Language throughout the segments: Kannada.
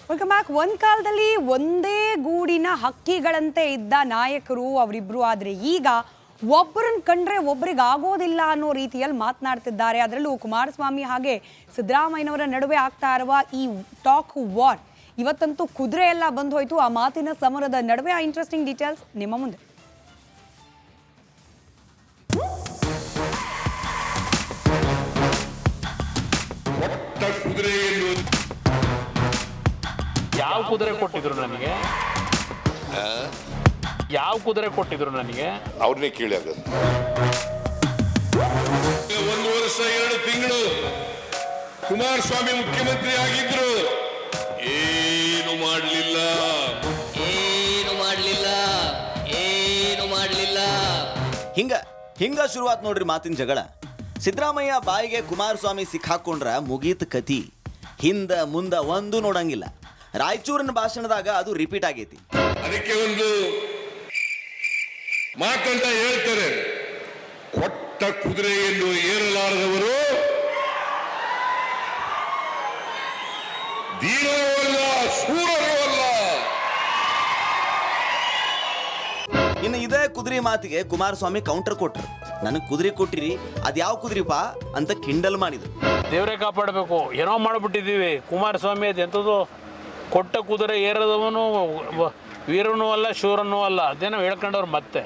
Welcome back. ಒಂದ್ ಕಾಲದಲ್ಲಿ ಒಂದೇ ಗೂಡಿನ ಹಕ್ಕಿಗಳಂತೆ ಇದ್ದ ನಾಯಕರು ಅವರಿಬ್ರು, ಆದ್ರೆ ಈಗ ಒಬ್ಬರನ್ನ ಕಂಡ್ರೆ ಒಬ್ಬರಿಗೆ ಆಗೋದಿಲ್ಲ ಅನ್ನೋ ರೀತಿಯಲ್ಲಿ ಮಾತನಾಡ್ತಿದ್ದಾರೆ. ಅದರಲ್ಲೂ ಕುಮಾರಸ್ವಾಮಿ ಹಾಗೆ ಸಿದ್ದರಾಮಯ್ಯನವರ ನಡುವೆ ಆಗ್ತಾ ಇರುವ ಈ ಟಾಕ್ ವಾರ್ ಇವತ್ತಂತೂ ಕುದುರೆ ಎಲ್ಲ ಬಂದು ಹೋಯ್ತು. ಆ ಮಾತಿನ ಸಮರದ ನಡುವೆ ಆ ಇಂಟ್ರೆಸ್ಟಿಂಗ್ ಡೀಟೇಲ್ಸ್ ನಿಮ್ಮ ಮುಂದೆ. ಯಾವ ಕುದುರೆ ಕೊಟ್ಟಿದ್ರು ನನಗೆ? ಯಾವ ಕುದುರೆ ಕೊಟ್ಟಿದ್ರು ನನಗೆ? ಅವ್ರನ್ನೇ ಕೇಳಿ. ಆಗೋದು 1 ವರ್ಷ 2 ತಿಂಗಳು ಕುಮಾರಸ್ವಾಮಿ ಮುಖ್ಯಮಂತ್ರಿ ಆಗಿದ್ರು, ಏನು ಮಾಡಲಿಲ್ಲ. ಹಿಂಗ ಶುರುವಾತ್ ನೋಡ್ರಿ ಮಾತಿನ ಜಗಳ. ಸಿದ್ದರಾಮಯ್ಯ ಬಾಯಿಗೆ ಕುಮಾರಸ್ವಾಮಿ ಸಿಕ್ಕಾಕೊಂಡ್ರ ಮುಗೀತ್ ಕತಿ. ಹಿಂದ ಮುಂದ ಒಂದು ನೋಡಂಗಿಲ್ಲ. ರಾಯಚೂರಿನ ಭಾಷಣದಾಗ ಅದು ರಿಪೀಟ್ ಆಗೈತಿ. ಅದಕ್ಕೆ ಒಂದು ಮಾತಂತ ಹೇಳ್ತಾರೆ, ಕೊಟ್ಟ ಕುದುರೆಯನ್ನು ಏರಲಾರದವರು ಧೀರರೂ ಅಲ್ಲ, ಶೂರರೂ ಅಲ್ಲ. ಇನ್ನು ಇದೇ ಕುದುರೆ ಮಾತಿಗೆ ಕುಮಾರಸ್ವಾಮಿ ಕೌಂಟರ್ ಕೊಟ್ರು. ನನಗೆ ಕುದುರೆ ಕೊಟ್ಟಿರಿ, ಅದ್ಯಾವ ಕುದುರೆಪಾ ಅಂತ ಕಿಂಡಲ್ ಮಾಡಿದ್ರು. ದೇವರೇ ಕಾಪಾಡಬೇಕು, ಏನೋ ಮಾಡಿಬಿಟ್ಟಿದ್ದೀವಿ. ಕುಮಾರಸ್ವಾಮಿ ಅದು ಎಂಥದ್ದು ಕೊಟ್ಟ ಕುದುರೆ ಏರದವನು ವೀರನೂ ಅಲ್ಲ, ಶೂರನೂ ಅಲ್ಲ, ಅದೇನೋ ಹೇಳ್ಕೊಂಡವ್ರು. ಮತ್ತೆ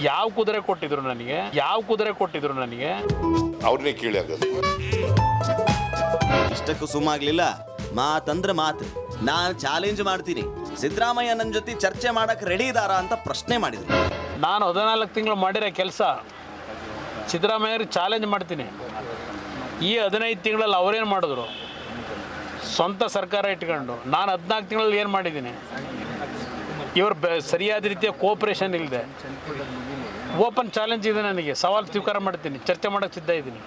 ಯಾವ ಕುದುರೆ ಕೊಟ್ಟಿದ್ರು ನನಗೆ? ಯಾವ ಕುದುರೆ ಕೊಟ್ಟಿದ್ರು ನನಗೆ? ಅವ್ರನ್ನೇ ಕೇಳಿ. ಆಗೋದು ಇಷ್ಟಕ್ಕೂ ಸುಮ್ಮಾಗ್ಲಿಲ್ಲ. ಮಾತಂದ್ರ ಮಾತು. ನಾನು ಚಾಲೆಂಜ್ ಮಾಡ್ತೀನಿ, ಸಿದ್ದರಾಮಯ್ಯ ನನ್ನ ಜೊತೆ ಚರ್ಚೆ ಮಾಡಕ್ಕೆ ರೆಡಿ ಇದಾರ ಅಂತ ಪ್ರಶ್ನೆ ಮಾಡಿದ್ರು. ನಾನು 14 ತಿಂಗಳು ಮಾಡಿರೋ ಕೆಲಸ ಸಿದ್ದರಾಮಯ್ಯರಿಗೆ ಚಾಲೆಂಜ್ ಮಾಡ್ತೀನಿ. ಈ 15 ತಿಂಗಳಲ್ಲಿ ಅವರೇನು ಮಾಡಿದ್ರು? ಸ್ವಂತ ಸರ್ಕಾರ ಇಟ್ಕೊಂಡು. ನಾನು 14 ತಿಂಗಳಲ್ಲಿ ಏನು ಮಾಡಿದ್ದೀನಿ? ಇವರು ಸರಿಯಾದ ರೀತಿಯ ಕೋಆಪರೇಷನ್ ಇಲ್ಲದೆ ಓಪನ್ ಚಾಲೆಂಜ್ ಇದೆ. ನನಗೆ ಸವಾಲು ಸ್ವೀಕಾರ ಮಾಡ್ತೀನಿ, ಚರ್ಚೆ ಮಾಡೋಕ್ಕೆ ಸಿದ್ಧ ಇದ್ದೀನಿ.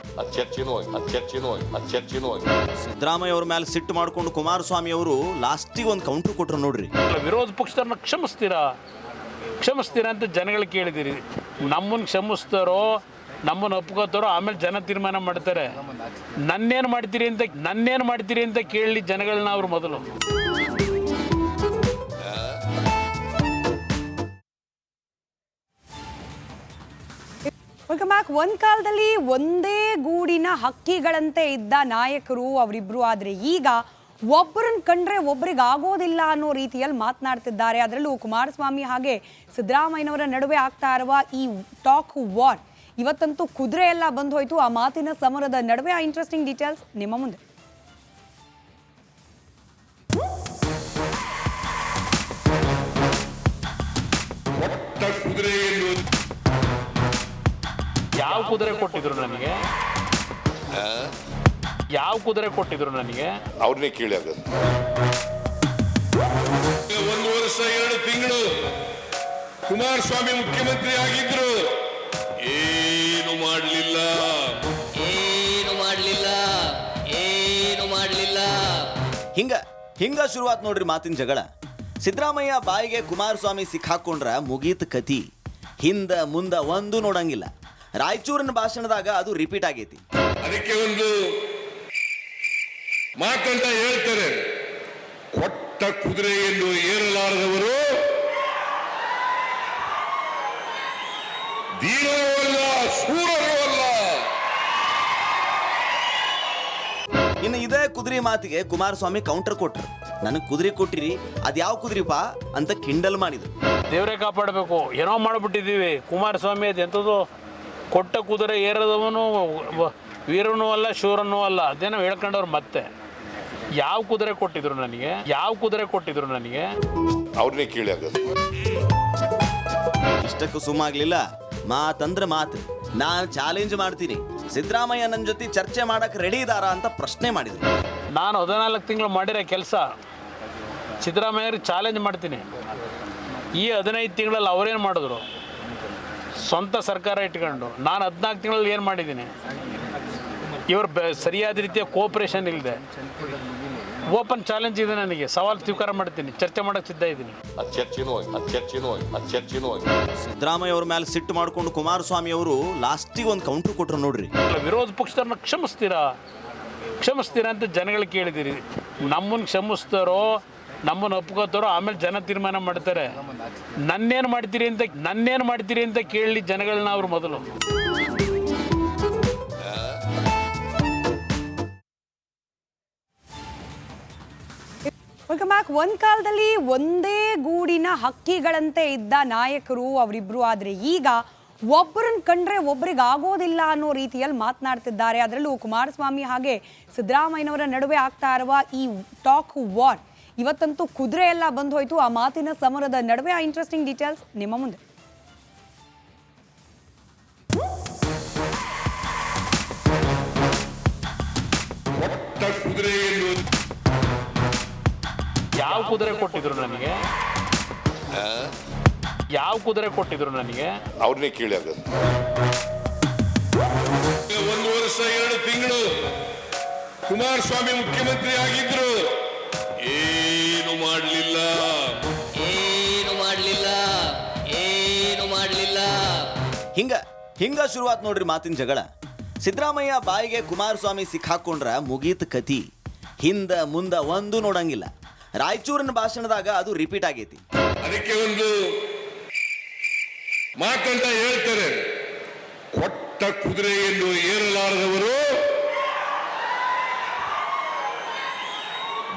ಸಿದ್ದರಾಮಯ್ಯ ಅವ್ರ ಮೇಲೆ ಸಿಟ್ಟು ಮಾಡ್ಕೊಂಡು ಕುಮಾರಸ್ವಾಮಿ ಅವರು ಲಾಸ್ಟಿಗೆ ಒಂದು ಕೌಂಟರ್ ಕೊಟ್ರು ನೋಡ್ರಿ. ವಿರೋಧ ಪಕ್ಷದವ್ರನ್ನ ಕ್ಷಮಿಸ್ತೀರಾ ಅಂತ ಜನಗಳು ಕೇಳಿದಿರಿ. ನಮ್ಮನ್ನು ಕ್ಷಮಿಸ್ತಾರೋ, ನಮ್ಮನ್ನು ಒಪ್ಕೋತಾರೋ, ಆಮೇಲೆ ಜನ ತೀರ್ಮಾನ ಮಾಡ್ತಾರೆ. ನನ್ನೇನು ಮಾಡ್ತೀರಿ ಅಂತ ಕೇಳಲಿ ಜನಗಳನ್ನ ಅವರು ಮೊದಲು. Welcome back. ಒಂದ್ ಕಾಲದಲ್ಲಿ ಒಂದೇ ಗೂಡಿನ ಹಕ್ಕಿಗಳಂತೆ ಇದ್ದ ನಾಯಕರು ಅವರಿಬ್ರು, ಆದ್ರೆ ಈಗ ಒಬ್ಬರನ್ನ ಕಂಡ್ರೆ ಒಬ್ಬರಿಗೆ ಆಗೋದಿಲ್ಲ ಅನ್ನೋ ರೀತಿಯಲ್ಲಿ ಮಾತನಾಡ್ತಿದ್ದಾರೆ. ಅದರಲ್ಲೂ ಕುಮಾರಸ್ವಾಮಿ ಹಾಗೆ ಸಿದ್ದರಾಮಯ್ಯನವರ ನಡುವೆ ಆಗ್ತಾ ಇರುವ ಈ ಟಾಕ್ ವಾರ್ ಇವತ್ತಂತೂ ಕುದುರೆ ಎಲ್ಲ ಬಂದು ಹೋಯ್ತು. ಆ ಮಾತಿನ ಸಮರದ ನಡುವೆ ಆ ಇಂಟ್ರೆಸ್ಟಿಂಗ್ ಡೀಟೇಲ್ಸ್ ನಿಮ್ಮ ಮುಂದೆ. ಯಾವ ಕುದುರೆ ಕೊಟ್ಟಿದ್ರು ನನಗೆ? ಯಾವ ಕುದುರೆ ಕೊಟ್ಟಿದ್ರು ನನಗೆ? ಅವ್ರನ್ನೇ ಕೇಳಿ. ಆಗೋದು 1 ವರ್ಷ 2 ತಿಂಗಳು ಕುಮಾರಸ್ವಾಮಿ ಮುಖ್ಯಮಂತ್ರಿ ಆಗಿದ್ರು, ಏನು ಮಾಡಲಿಲ್ಲ. ಹಿಂಗ ಶುರುವಾತ್ ನೋಡ್ರಿ ಮಾತಿನ ಜಗಳ. ಸಿದ್ದರಾಮಯ್ಯ ಬಾಯಿಗೆ ಕುಮಾರಸ್ವಾಮಿ ಸಿಕ್ಕಾಕೊಂಡ್ರ ಮುಗೀತ್ ಕತಿ. ಹಿಂದ ಮುಂದ ಒಂದು ನೋಡಂಗಿಲ್ಲ. ರಾಯಚೂರಿನ ಭಾಷಣದಾಗ ಅದು ರಿಪೀಟ್ ಆಗೈತಿ. ಅದಕ್ಕೆ ಒಂದು ಮಾತಂತ ಹೇಳ್ತಾರೆ, ಕೊಟ್ಟ ಕುದುರೆಯನ್ನು ಏರಲಾರದವರು ಧೀರರೂ ಅಲ್ಲ, ಶೂರರೂ ಅಲ್ಲ. ಇನ್ನು ಇದೇ ಕುದುರೆ ಮಾತಿಗೆ ಕುಮಾರಸ್ವಾಮಿ ಕೌಂಟರ್ ಕೊಟ್ರು. ನನಗೆ ಕುದುರೆ ಕೊಟ್ಟಿರಿ, ಅದ್ಯಾವ ಕುದುರೆಪಾ ಅಂತ ಕಿಂಡಲ್ ಮಾಡಿದ್ರು. ದೇವರೇ ಕಾಪಾಡಬೇಕು, ಏನೋ ಮಾಡಿಬಿಟ್ಟಿದ್ದೀವಿ. ಕುಮಾರಸ್ವಾಮಿ ಅದು ಎಂಥದ್ದು ಕೊಟ್ಟ ಕುದುರೆ ಏರದವನು ವೀರನೂ ಅಲ್ಲ, ಶೂರನೂ ಅಲ್ಲ, ಅದೇನೋ ಹೇಳ್ಕೊಂಡವ್ರು. ಮತ್ತೆ ಯಾವ ಕುದುರೆ ಕೊಟ್ಟಿದ್ರು ನನಗೆ? ಯಾವ ಕುದುರೆ ಕೊಟ್ಟಿದ್ರು ನನಗೆ? ಅವ್ರನ್ನೇ ಕೇಳಿ. ಆಗೋದು ಇಷ್ಟಕ್ಕೂ ಸುಮ್ಮಾಗ್ಲಿಲ್ಲ. ಮಾತಂದ್ರ ಮಾತು. ನಾನು ಚಾಲೆಂಜ್ ಮಾಡ್ತೀನಿ, ಸಿದ್ದರಾಮಯ್ಯ ನನ್ನ ಜೊತೆ ಚರ್ಚೆ ಮಾಡಕ್ಕೆ ರೆಡಿ ಇದಾರ ಅಂತ ಪ್ರಶ್ನೆ ಮಾಡಿದ್ರು. ನಾನು 14 ತಿಂಗಳು ಮಾಡಿರೋ ಕೆಲಸ ಸಿದ್ದರಾಮಯ್ಯರಿಗೆ ಚಾಲೆಂಜ್ ಮಾಡ್ತೀನಿ. ಈ 15 ತಿಂಗಳಲ್ಲಿ ಅವರೇನು ಮಾಡಿದ್ರು? ಸ್ವಂತ ಸರ್ಕಾರ ಇಟ್ಕೊಂಡು. ನಾನು 14 ತಿಂಗಳಲ್ಲಿ ಏನು ಮಾಡಿದ್ದೀನಿ? ಇವರು ಸರಿಯಾದ ರೀತಿಯ ಕೋಆಪರೇಷನ್ ಇಲ್ಲದೆ ಓಪನ್ ಚಾಲೆಂಜ್ ಇದೆ. ನನಗೆ ಸವಾಲು ಸ್ವೀಕಾರ ಮಾಡ್ತೀನಿ, ಚರ್ಚೆ ಮಾಡೋಕ್ಕೆ ಸಿದ್ಧ ಇದ್ದೀನಿ. ಸಿದ್ದರಾಮಯ್ಯ ಅವ್ರ ಮೇಲೆ ಸಿಟ್ಟು ಮಾಡ್ಕೊಂಡು ಕುಮಾರಸ್ವಾಮಿ ಅವರು ಲಾಸ್ಟಿಗೆ ಒಂದು ಕೌಂಟರ್ ಕೊಟ್ರು ನೋಡ್ರಿ. ವಿರೋಧ ಪಕ್ಷದವ್ರನ್ನ ಕ್ಷಮಿಸ್ತೀರಾ ಅಂತ ಜನಗಳು ಕೇಳಿದಿರಿ. ನಮ್ಮನ್ನು ಕ್ಷಮಿಸ್ತಾರೋ ನಮ್ಮನ್ನು ಒಪ್ಕೋತಾರೋ ಆಮೇಲೆ ಜನ ತೀರ್ಮಾನ ಮಾಡ್ತಾರೆ. ನನ್ನೇನು ಮಾಡ್ತೀರಿ ಅಂತ ಕೇಳಿ ಜನಗಳನ್ನ ಅವರು ಮೊದಲು. Welcome back. ಒಂದ್ ಕಾಲದಲ್ಲಿ ಒಂದೇ ಗೂಡಿನ ಹಕ್ಕಿಗಳಂತೆ ಇದ್ದ ನಾಯಕರು ಅವರಿಬ್ರು, ಆದ್ರೆ ಈಗ ಒಬ್ಬರನ್ನ ಕಂಡ್ರೆ ಒಬ್ಬರಿಗೆ ಆಗೋದಿಲ್ಲ ಅನ್ನೋ ರೀತಿಯಲ್ಲಿ ಮಾತನಾಡ್ತಿದ್ದಾರೆ. ಅದರಲ್ಲೂ ಕುಮಾರಸ್ವಾಮಿ ಹಾಗೆ ಸಿದ್ದರಾಮಯ್ಯನವರ ನಡುವೆ ಆಗ್ತಾ ಇರುವ ಈ ಟಾಕ್ ವಾರ್ ಇವತ್ತಂತೂ ಕುದುರೆ ಎಲ್ಲ ಬಂದು ಹೋಯ್ತು. ಆ ಮಾತಿನ ಸಮರದ ನಡುವೆ ಆ ಇಂಟ್ರೆಸ್ಟಿಂಗ್ ಡೀಟೇಲ್ಸ್ ನಿಮ್ಮ ಮುಂದೆ. ಯಾವ ಕುದುರೆ ಕೊಟ್ಟಿದ್ರು ನನಗೆ? ಯಾವ ಕುದುರೆ ಕೊಟ್ಟಿದ್ರು ನನಗೆ? ಅವ್ರನ್ನೇ ಕೇಳಿ ಆಗೋದು. 1 ವರ್ಷ 2 ತಿಂಗಳು ಕುಮಾರಸ್ವಾಮಿ ಮುಖ್ಯಮಂತ್ರಿ ಆಗಿದ್ರು, ಏನು ಮಾಡಲಿಲ್ಲ. ಹಿಂಗ ಶುರುವಾತ್ ನೋಡ್ರಿ ಮಾತಿನ ಜಗಳ. ಸಿದ್ದರಾಮಯ್ಯ ಬಾಯಿಗೆ ಕುಮಾರಸ್ವಾಮಿ ಸಿಕ್ಕಾಕೊಂಡ್ರ ಮುಗೀತ್ ಕತಿ. ಹಿಂದ ಮುಂದ ಒಂದು ನೋಡಂಗಿಲ್ಲ. ರಾಯಚೂರಿನ ಭಾಷಣದಾಗ ಅದು ರಿಪೀಟ್ ಆಗೈತಿ. ಅದಕ್ಕೆ ಒಂದು ಮಾತಂತ ಹೇಳ್ತಾರೆ, ಕೊಟ್ಟ ಕುದುರೆಯನ್ನು ಏರಲಾರದವರು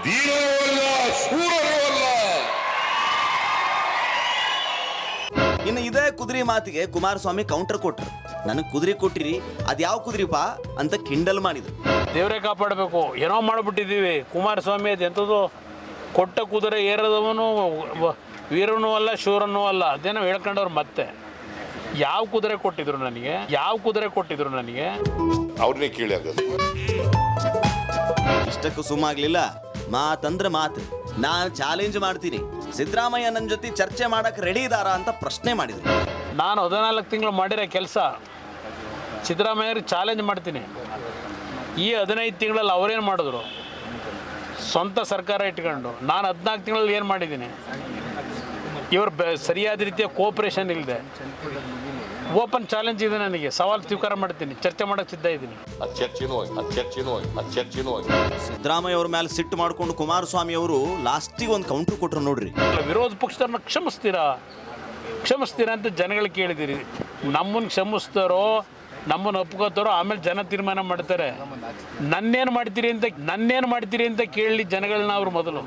ಧೀರರೂ ಅಲ್ಲ, ಶೂರರೂ ಅಲ್ಲ. ಇನ್ನು ಇದೇ ಕುದುರೆ ಮಾತಿಗೆ ಕುಮಾರಸ್ವಾಮಿ ಕೌಂಟರ್ ಕೊಟ್ರು. ನನಗೆ ಕುದುರೆ ಕೊಟ್ಟಿರಿ, ಅದ್ಯಾವ ಕುದುರೆಪಾ ಅಂತ ಕಿಂಡಲ್ ಮಾಡಿದ್ರು. ದೇವರೇ ಕಾಪಾಡಬೇಕು, ಏನೋ ಮಾಡಿಬಿಟ್ಟಿದ್ದೀವಿ. ಕುಮಾರಸ್ವಾಮಿ ಅದು ಎಂಥದ್ದು ಕೊಟ್ಟ ಕುದುರೆ ಏರದವನು ವೀರನೂ ಅಲ್ಲ ಶೂರನೂ ಅಲ್ಲ, ಅದೇನೋ ಹೇಳ್ಕೊಂಡವ್ರು. ಮತ್ತೆ ಯಾವ ಕುದುರೆ ಕೊಟ್ಟಿದ್ರು ನನಗೆ? ಅವ್ರನ್ನೇ ಕೇಳಿ ಆಗೋದು. ಇಷ್ಟಕ್ಕೂ ಸುಮ್ಮಾಗ್ಲಿಲ್ಲ. ಮಾತಂದ್ರೆ ಮಾತು. ನಾನು ಚಾಲೆಂಜ್ ಮಾಡ್ತೀನಿ, ಸಿದ್ದರಾಮಯ್ಯ ನನ್ನ ಜೊತೆ ಚರ್ಚೆ ಮಾಡಕ್ಕೆ ರೆಡಿ ಇದ್ದಾರಾ ಅಂತ ಪ್ರಶ್ನೆ ಮಾಡಿದ್ರು. ನಾನು 14 ತಿಂಗಳು ಮಾಡಿರೋ ಕೆಲಸ ಸಿದ್ದರಾಮಯ್ಯರಿಗೆ ಚಾಲೆಂಜ್ ಮಾಡ್ತೀನಿ. ಈ 15 ತಿಂಗಳಲ್ಲಿ ಅವರೇನು ಮಾಡಿದ್ರು? ಸ್ವಂತ ಸರ್ಕಾರ ಇಟ್ಕೊಂಡು. ನಾನು 14 ತಿಂಗಳಲ್ಲಿ ಏನು ಮಾಡಿದ್ದೀನಿ? ಇವರು ಸರಿಯಾದ ರೀತಿಯ ಕೋಆಪರೇಷನ್ ಇಲ್ಲದೆ ಓಪನ್ ಚಾಲೆಂಜ್ ಇದೆ. ನನಗೆ ಸವಾಲು ಸ್ವೀಕಾರ ಮಾಡ್ತೀನಿ, ಚರ್ಚೆ ಮಾಡೋಕ್ಕೆ ಸಿದ್ಧ ಇದ್ದೀನಿ. ಸಿದ್ದರಾಮಯ್ಯ ಅವ್ರ ಮೇಲೆ ಸಿಟ್ಟು ಮಾಡ್ಕೊಂಡು ಕುಮಾರಸ್ವಾಮಿ ಅವರು ಲಾಸ್ಟಿಗೆ ಒಂದು ಕೌಂಟರ್ ಕೊಟ್ರು ನೋಡ್ರಿ. ವಿರೋಧ ಪಕ್ಷದವ್ರನ್ನ ಕ್ಷಮಿಸ್ತೀರಾ ಅಂತ ಜನಗಳು ಕೇಳಿದಿರಿ. ನಮ್ಮನ್ನು ಕ್ಷಮಿಸ್ತಾರೋ ನಮ್ಮನ್ನು ಒಪ್ಕೋತಾರೋ ಆಮೇಲೆ ಜನ ತೀರ್ಮಾನ ಮಾಡ್ತಾರೆ. ನನ್ನೇನು ಮಾಡ್ತೀರಿ ಅಂತ ಕೇಳಿ ಜನಗಳನ್ನ ಅವರು ಮೊದಲು.